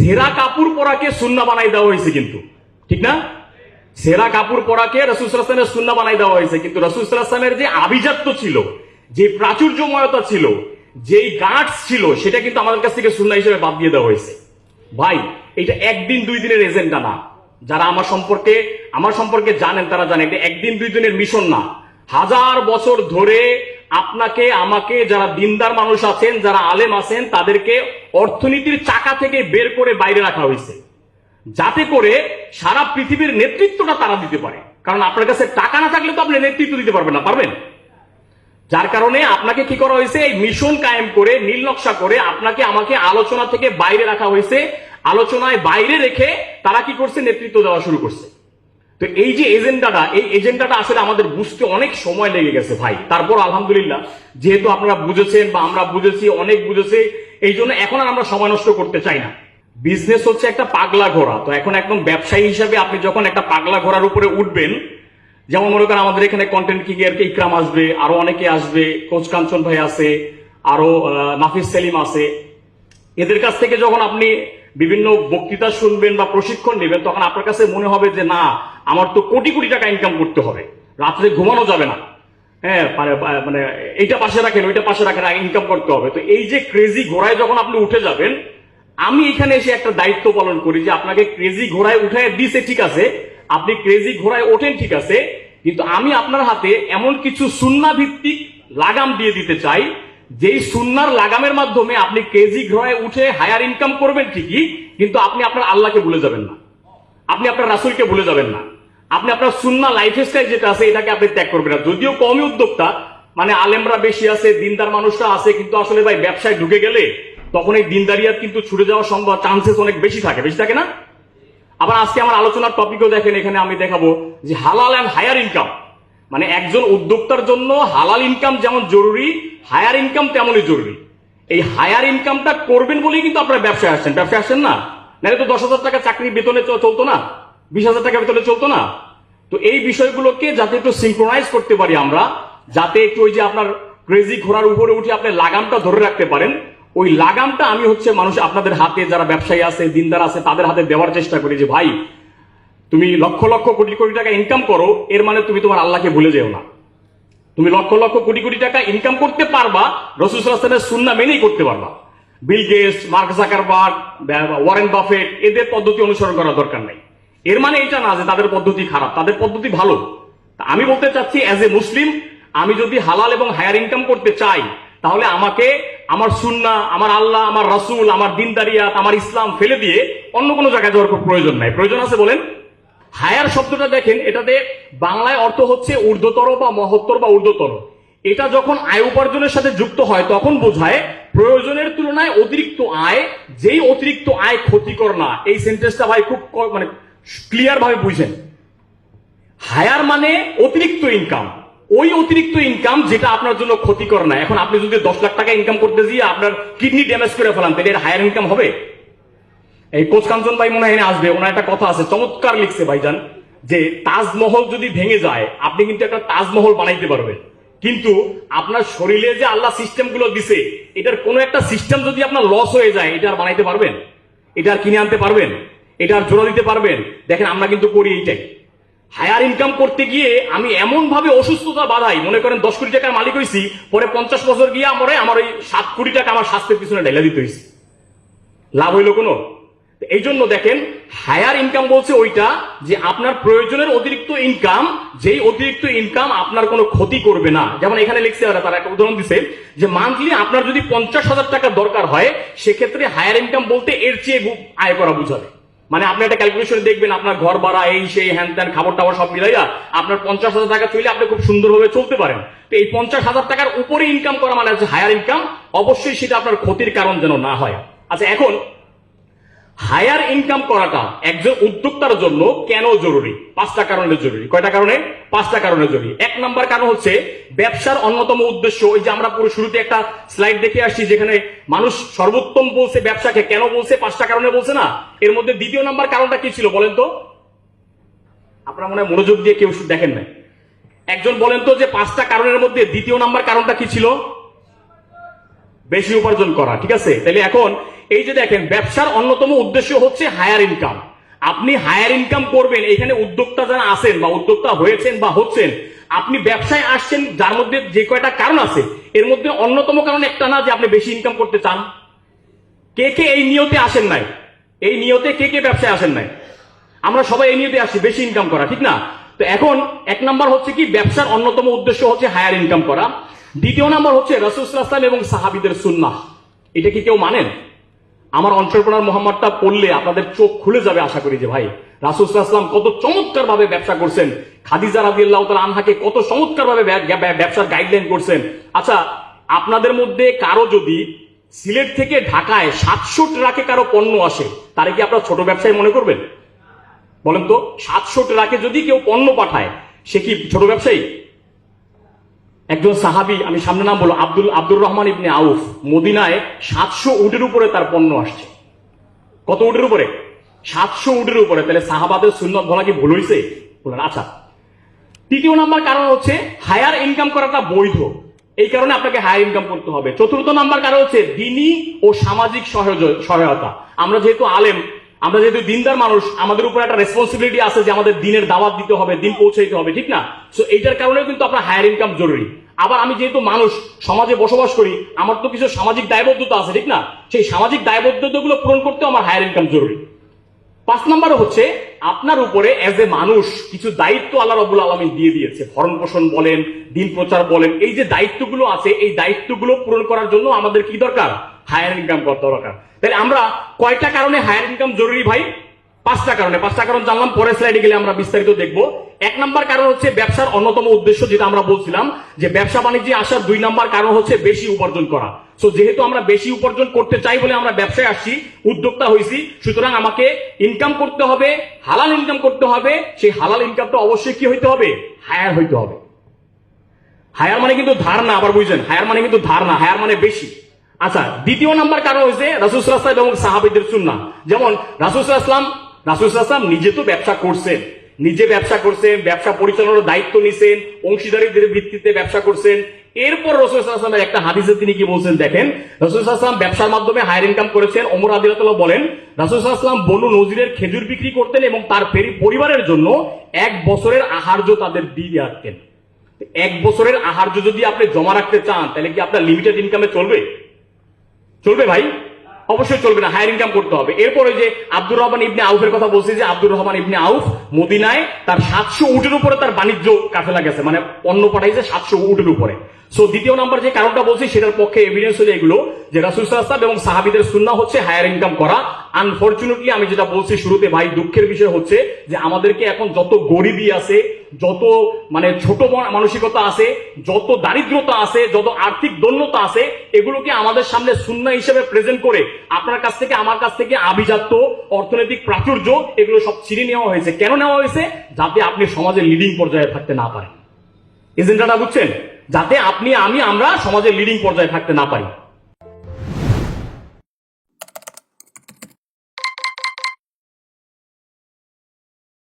ছেঁড়া কাপড় পরাকে সুন্নাহ বানাই দেওয়া হয়েছে, কিন্তু ঠিক না? ছেঁড়া কাপড় পরাকে রাসূল সাল্লাল্লাহু আলাইহি ওয়াসাল্লামের সুন্নাহ বানাই দেওয়া হয়েছে, কিন্তু রাসূল সাল্লাল্লাহু আলাইহি ওয়াসাল্লামের যে আভিজাত্য ছিল, যে প্রাচুর্যময়তা ছিল, যেই গার্ডস ছিল, সেটা কিন্তু আমাদের কাছ থেকে সুন্নাহ হিসেবে বাদ দিয়ে দেওয়া হয়েছে। ভাই, এটা একদিন দুই দিনের এজেন্ডা না। যারা আমার সম্পর্কে জানেন তারা জানেন এটা একদিন দুই দিনের মিশন না। হাজার বছর ধরে আপনাকে আমাকে, যারা দিনদার মানুষ আছেন, যারা আলেম আছেন, তাদেরকে অর্থনীতির চাকা থেকে বের করে বাইরে রাখা হয়েছে, যাতে করে সারা পৃথিবীর নেতৃত্বটা তারা দিতে পারে। কারণ আপনার কাছে টাকা না থাকলে তো আপনি নেতৃত্ব দিতে পারবেন না, পারবেন? যার কারণে আপনাকে কি করা হয়েছে, এই মিশন কায়েম করে, নীল নকশা করে আপনাকে আমাকে আলোচনা থেকে বাইরে রাখা হয়েছে। আলোচনায় বাইরে রেখে তারা কি করছে, নেতৃত্ব দেওয়া শুরু করছে। তো এই যে এজেন্ডাটা আসলে আমাদের বুঝতে অনেক সময় লেগে গেছে ভাই। তারপর আলহামদুলিল্লাহ, যেহেতু আপনারা বুঝেছেন বা আমরা বুঝেছি, অনেক বুঝেছি, এই জন্য এখন আর আমরা সময় নষ্ট করতে চাই না। বিজনেস হচ্ছে একটা পাগলা ঘোড়া। তো এখন একদম ব্যবসায়ী হিসাবে আপনি যখন একটা পাগলা ঘোড়ার উপরে উঠবেন, যেমন মনে করেন আমাদের এখানে কন্টেন্ট ক্রিয়েটর ইকরাম আসবে, আরো অনেকে আসবে, কোচ কাঞ্চন ভাই আছে, আরো নাফিস সেলিম আছে। এদের কাছ থেকে যখন আপনি বিভিন্ন বক্তৃতা শুনবেন বা প্রশিক্ষণ নেবেন, তখন আপনার কাছে মনে হবে যে না, আমার তো কোটি কোটি টাকা ইনকাম করতে হবে, রাত্রে ঘুমানো যাবে না, হ্যাঁ মানে এইটা পাশে রাখেন, ওইটা পাশে রাখেন, ইনকাম করতে হবে। তো এই যে ক্রেজি ঘোড়ায় যখন আপনি উঠে যাবেন, আমি এখানে এসে একটা দায়িত্ব পালন করি যে আপনাকে ক্রেজি ঘোড়ায় উঠায় দিছে, ঠিক আছে, আপনি ক্রেজি ঘোড়ায় ওঠেন, ঠিক আছে, কিন্তু আমি আপনার হাতে এমন কিছু সুন্নাহ ভিত্তিক লাগাম দিয়ে দিতে চাই, যেই সুন্নাহর লাগামের মাধ্যমে আপনি ক্রেজি ঘোড়ায় উঠে হায়ার ইনকাম করবেন ঠিকই, কিন্তু আপনি আপনার আল্লাহকে ভুলে যাবেন না, আপনি আপনার রাসূলকে ভুলে যাবেন না, আপনি আপনার সুন্নাহ লাইফস্টাইল যেটা আছে এটাকে আপনি ত্যাগ করবেন না। যদিও কমই উদ্যোক্তা, মানে আলেমরা বেশি আছে, দিনদার মানুষরা আছে, কিন্তু আসলে ভাই ব্যবসায় ঢুকে গেলে তখন এই দিনদারিয়াত কিন্তু ছুটে যাওয়ার সম্ভব চান্সেস অনেক বেশি থাকে না? আবার আজকে আমার আলোচনার টপিকও দেখেন, এখানে আমি দেখাবো যে হালাল এন্ড হায়ার ইনকাম। মানে একজন উদ্যোক্তার জন্য হালাল ইনকাম যেমন জরুরি, হায়ার ইনকাম তেমনই জরুরি। এই হায়ার ইনকামটা করবেন বলেই কিন্তু আপনারা ব্যবসায় আসছেন না, নাহলে তো 10,000 টাকা চাকরি বেতনে চলতো না, 20,000 টাকা বেতনে চলতো না। তো এই বিষয়গুলোকে যাতে একটু সিনক্রোনাইজ করতে পারি আমরা, যাতে একটু ওই যে আপনার ক্রেজি ঘোড়ার উপরে উঠে আপনি লাগামটা ধরে রাখতে পারেন, ওই লাগামটা আমি মানুষ আপনাদের হাতে, যারা ব্যবসায়ী আছে, দিনদার আছে, তাদের হাতে দেওয়ার চেষ্টা করি যে ভাই, তুমি লক্ষ লক্ষ কোটি কোটি টাকা ইনকাম করো, এর মানে তুমি তোমার আল্লাহকে ভুলে যেও না। তুমি লক্ষ লক্ষ কোটি কোটি টাকা ইনকাম করতে পারবা, রাসূল সাল্লাল্লাহু আলাইহি ওয়াসাল্লামের সুন্নাহ মেনেই করতে পারবা। Bill Gates, Mark Zuckerberg, Warren Buffett, এদের পদ্ধতি অনুসরণ করার দরকার নাই। এর মানে এটা না যে তাদের পদ্ধতি খারাপ, তাদের পদ্ধতি ভালো। আমি বলতে চাচ্ছি, অ্যাজ এ মুসলিম, আমি যদি হালাল এবং হায়ার ইনকাম করতে চাই, তাহলে আমাকে আমার সুন্নাহ, আমার আল্লাহ, আমার রাসূল, আমার দিনদারিয়াত, আমার ইসলাম ফেলে দিয়ে অন্য কোনো জায়গায় যাওয়ার প্রয়োজন নাই। প্রয়োজন আছে বলেন? হায়ার শব্দটা দেখেন, এটাতে বাংলায় অর্থ হচ্ছে ঊর্ধ্বতর বা মহত্তর বা ঊর্ধ্বতর। এটা যখন আয় উপার্জনের সাথে যুক্ত হয় তখন বোঝায় প্রয়োজনের তুলনায় অতিরিক্ত আয়, যেই অতিরিক্ত আয় ক্ষতিকর না। এই সেন্টেন্সটা ভাই খুব মানে ক্লিয়ার ভাবে বুঝেন। হায়ার মানে অতিরিক্ত ইনকাম, ওই অতিরিক্ত ইনকাম যেটা আপনার জন্য ক্ষতিকর না। এখন আপনি যদি 10 লাখ টাকা ইনকাম করতে গিয়ে আপনার কিডনি ড্যামেজ করে ফেলান, তাহলে এর হায়ার ইনকাম হবে? এই কোচ কাঞ্চন ভাই মনে হয় আসবে, ওনার একটা কথা আছে, চমৎকার লিখছে ভাইজান, যে তাজমহল যদি ভেঙে যায়, আপনি কিন্তু একটা তাজমহল বানাইতে পারবেন, কিন্তু আপনার শরীরে যে আল্লাহ সিস্টেম গুলো দিছে, এটার কোন একটা সিস্টেম যদি আপনার লস হয়ে যায়, এটা আর বানাইতে পারবেন? এটা আর কিনে আনতে পারবেন? এটা আর জোড়া দিতে পারবেন? দেখেন আমরা কিন্তু করি এইটাই। হায়ার ইনকাম করতে গিয়ে আমি এমন ভাবে অসুস্থতা বাধাই, মনে করেন 10 কোটি টাকার মালিক হয়েছি, পরে 50 বছর গিয়ে আমার ওই 7 কোটি টাকা আমার স্বাস্থ্যের পিছনে ঢেলে দিতে হয়েছে। লাভ হইল কোনো? এই জন্য দেখেন, হায়ার ইনকাম বলছে ওইটা যে আপনার প্রয়োজনের অতিরিক্ত ইনকাম, যেই অতিরিক্ত ইনকাম আপনার কোনো ক্ষতি করবে না। যেমন এখানে লিখছে, তারা একটা উদাহরণ দিছে যে মান্থলি আপনার যদি 50,000 টাকা দরকার হয়, সেক্ষেত্রে হায়ার ইনকাম বলতে এর চেয়ে আয় করা বুঝাবে। মানে আপনি একটা ক্যালকুলেশন দেখবেন, আপনার ঘর ভাড়া, এই সেই হ্যান ত্যান, খাবার টাবার সব মিলাইয়া আপনার 50,000 টাকা চলে আপনি খুব সুন্দরভাবে চলতে পারেন। তো এই 50,000 টাকার উপরে ইনকাম করা মানে হচ্ছে হায়ার ইনকাম। অবশ্যই সেটা আপনার ক্ষতির কারণ যেন না হয়। আচ্ছা, এখন হায়ার ইনকাম করাটা একজন উদ্যোক্তার জন্য কেন জরুরি? 5টা কারণে জরুরি। কয়টা কারণে? 5টা কারণে জরুরি। 1 নম্বর কারণ হচ্ছে ব্যবসার অন্যতম উদ্দেশ্য। ওই যে আমরা পুরো শুরুতে একটা স্লাইড দেখে আসছি, যেখানে মানুষ সর্বোত্তম বলছে ব্যবসাকে, কেন বলছে? 5টা কারণে বলছে না? এর মধ্যে 2য় নাম্বার কারণটা কি ছিল বলেন তো? আপনারা মনে হয় মনোযোগ দিয়ে কেউ দেখেন না। একজন বলেন তো যে 5টা কারণের মধ্যে 2য় নাম্বার কারণটা কি ছিল? বেশি উপার্জন করা। ঠিক আছে, তাহলে এখন এই যে দেখেন, ব্যবসার অন্যতম উদ্দেশ্য হচ্ছে হায়ার ইনকাম। আপনি হায়ার ইনকাম করবেন, এখানে উদ্যোক্তা যারা আছেন বা উদ্যোক্তা হয়েছেন বা হচ্ছেন, আপনি ব্যবসায় আসছেন যার মধ্যে যে কয়টা কারণ আছে, এর মধ্যে অন্যতম কারণ একটা না যে আপনি বেশি ইনকাম করতে চান। কে কে এই নিয়তে আসেন নাই? এই নিয়তে কে কে ব্যবসায় আসেন নাই? আমরা সবাই এই নিয়তে আসছি বেশি ইনকাম করা, ঠিক না? তো এখন এক নাম্বার হচ্ছে কি, ব্যবসার অন্যতম উদ্দেশ্য হচ্ছে হায়ার ইনকাম করা। দ্বিতীয় নাম্বার হচ্ছে রাসূল সাল্লাল্লাহু আলাইহি ওয়াসাল্লাম এবং সাহাবীদের সুন্নাহ। এটা কি কেউ মানেন? আমার এন্টারপ্রেনার মোহাম্মদটা পড়লে আপনাদের চোখ খুলে যাবে আশা করি, যে ভাই রাসূল সাল্লাল্লাহু আলাইহি ওয়াসাল্লাম কত চমৎকার ভাবে ব্যবসা করছেন, খাদিজা রাদিয়াল্লাহু তাআলা আনহাকে কত চমৎকার ভাবে ব্যবসার গাইডলাইন করছেন। আচ্ছা, আপনাদের মধ্যে কারো যদি সিলেট থেকে ঢাকায় 700 ট্রাকে কারো পণ্য আসে, তারে কি আপনারা ছোট ব্যবসায়ী মনে করবেন? বলেন তো, 700 ট্রাকে যদি কেউ পণ্য পাঠায়, সে কি ছোট ব্যবসায়ী? একজন সাহাবী, আমি সামনে নাম বলো, আব্দুর রহমান ইবনে আউফ, মদিনায় 700 উটের উপরে তার পণ্য আসছে। কত উটের উপরে? 700 উটের উপরে। তাহলে সাহাবাদের সুন্নাত বলা কি ভুল হয়েছে? বলেন। আচ্ছা, তৃতীয় নাম্বার কারণ হচ্ছে হায়ার ইনকাম করাটা বৈধ, এই কারণে আপনাকে হায়ার ইনকাম করতে হবে। চতুর্থ নাম্বার কারণ হচ্ছে দ্বীনি ও সামাজিক সহায়তা। আমরা যেহেতু আলেম, আমরা যেহেতু দিনদার মানুষ, আমাদের উপর একটা রেসপন্সিবিলিটি আছে যে আমাদের দিনের দাওয়াত দিতে হবে, দিন পৌঁছাইতে হবে, ঠিক না? সো এইটার কারণেও কিন্তু আপনার হায়ার ইনকাম জরুরি। আবার আমি যেহেতু মানুষ, সমাজে বসবাস করি, আমার তো কিছু সামাজিক দায়বদ্ধতা আছে, ঠিক না? সেই সামাজিক দায়বদ্ধতাগুলো পূরণ করতেও আমার হায়ার ইনকাম জরুরি। 5 নাম্বার হচ্ছে আপনার উপরে এজ এ মানুষ কিছু দায়িত্ব আল্লাহ রাব্বুল আলামিন দিয়ে দিয়েছে। ভরণ পোষণ বলেন, দিন প্রচার বলেন, এই যে দায়িত্বগুলো আছে, এই দায়িত্বগুলো পূরণ করার জন্য আমাদের কি দরকার? হায়ার ইনকাম করতে দরকার। তাহলে আমরা কয়টা কারণে হায়ার ইনকাম জরুরি ভাই? 5টা কারণে। 5টা কারণ জানলাম, পরের স্লাইডে গেলে আমরা বিস্তারিত দেখব। 1 নাম্বার কারণ হচ্ছে ব্যবসার অন্যতম উদ্দেশ্য, যেটা আমরা বলছিলাম যে ব্যবসা বাণিজ্যে আসার 2 নাম্বার কারণ হচ্ছে বেশি উপার্জন করা। সো যেহেতু আমরা বেশি উপার্জন করতে চাই বলে আমরা ব্যবসায় আসছি, উদ্যোক্তা হয়েছি, সুতরাং আমাকে ইনকাম করতে হবে, হালাল ইনকাম করতে হবে। সেই হালাল ইনকামটা অবশ্যই কি হইতে হবে? হায়ার হইতে হবে। হায়ার মানে কিন্তু ধার না, আবার বুঝছেন, হায়ার মানে কিন্তু ধার না, হায়ার মানে বেশি। আচ্ছা, দ্বিতীয় নাম্বার কারণ হচ্ছে রাসূল সাল্লাল্লাহু আলাইহি ওয়াসাল্লাম এবং সাহাবীদের সুন্নাহ। যেমন রাসূল সাল্লাল্লাহু আলাইহি ওয়াসাল্লাম নিজে তো ব্যবসা করছেন, ব্যবসা পরিচালনার দায়িত্ব নিছেন, অংশীদারিত্বের ভিত্তিতে ব্যবসা করছেন। এরপর রাসূল সাল্লাল্লাহু আলাইহি ওয়াসাল্লামের একটা হাদিসে তিনি কি বলছেন দেখেন, রাসূল সাল্লাল্লাহু আলাইহি ওয়াসাল্লাম ব্যবসার মাধ্যমে হায়ার ইনকাম করেছেন। ওমর রাদিয়াল্লাহু তাআলা বলেন, রাসূল সাল্লাল্লাহু আলাইহি ওয়াসাল্লাম বনু নজিরের খেজুর বিক্রি করতেন এবং তার পরিবারের জন্য 1 বছরের আহার্য তাদের দিয়ে রাখতেন। 1 বছরের আহার্য যদি আপনি জমা রাখতে চান, তাহলে কি আপনার লিমিটেড ইনকামে চলবে? চলবে ভাই? অবশ্যই চলবে না, হায়ার ইনকাম করতে হবে। এরপরে যে আব্দুর রহমান ইবনে আউফের কথা বলছি, যে আব্দুর রহমান ইবনে আউফ মদিনায় তার 700 উটের উপরে তার বাণিজ্য কাফেলা গেছে, মানে পণ্য পাঠাইছে 700 উটের উপরে। সো দ্বিতীয় নাম্বার যে কারণটা বলছি, সেটার পক্ষে এভিডেন্স হলো এগুলো, যে রাসূল সাল্লাল্লাহু আলাইহি ওয়াসাল্লাম এবং সাহাবীদের সুন্নাহ হচ্ছে হায়ার ইনকাম করা। আনফরচুনেটলি আমি যেটা বলছি শুরুতে ভাই, দুঃখের বিষয় হচ্ছে যে আমাদেরকে এখন যত গরিবী আছে, যত মানে ছোট মানসিকতা আছে, যত দারিদ্রতা আছে, যত আর্থিক দৈন্যতা আছে, এগুলোকে আমাদের সামনে সুন্নাহ হিসেবে প্রেজেন্ট করে আপনার কাছ থেকে আমার কাছ থেকে আভিজাত্য, অর্থনৈতিক প্রাচুর্য, এগুলো সব ছিনিয়ে নেওয়া হয়েছে। কেন নেওয়া হয়েছে? যাতে আপনি সমাজের লিডিং পর্যায়ে থাকতে না পারেন। এজেন্ডাটা বুঝছেন? যাতে আপনি, আমরা সমাজের লিডিং পর্যায়ে থাকতে না পারি।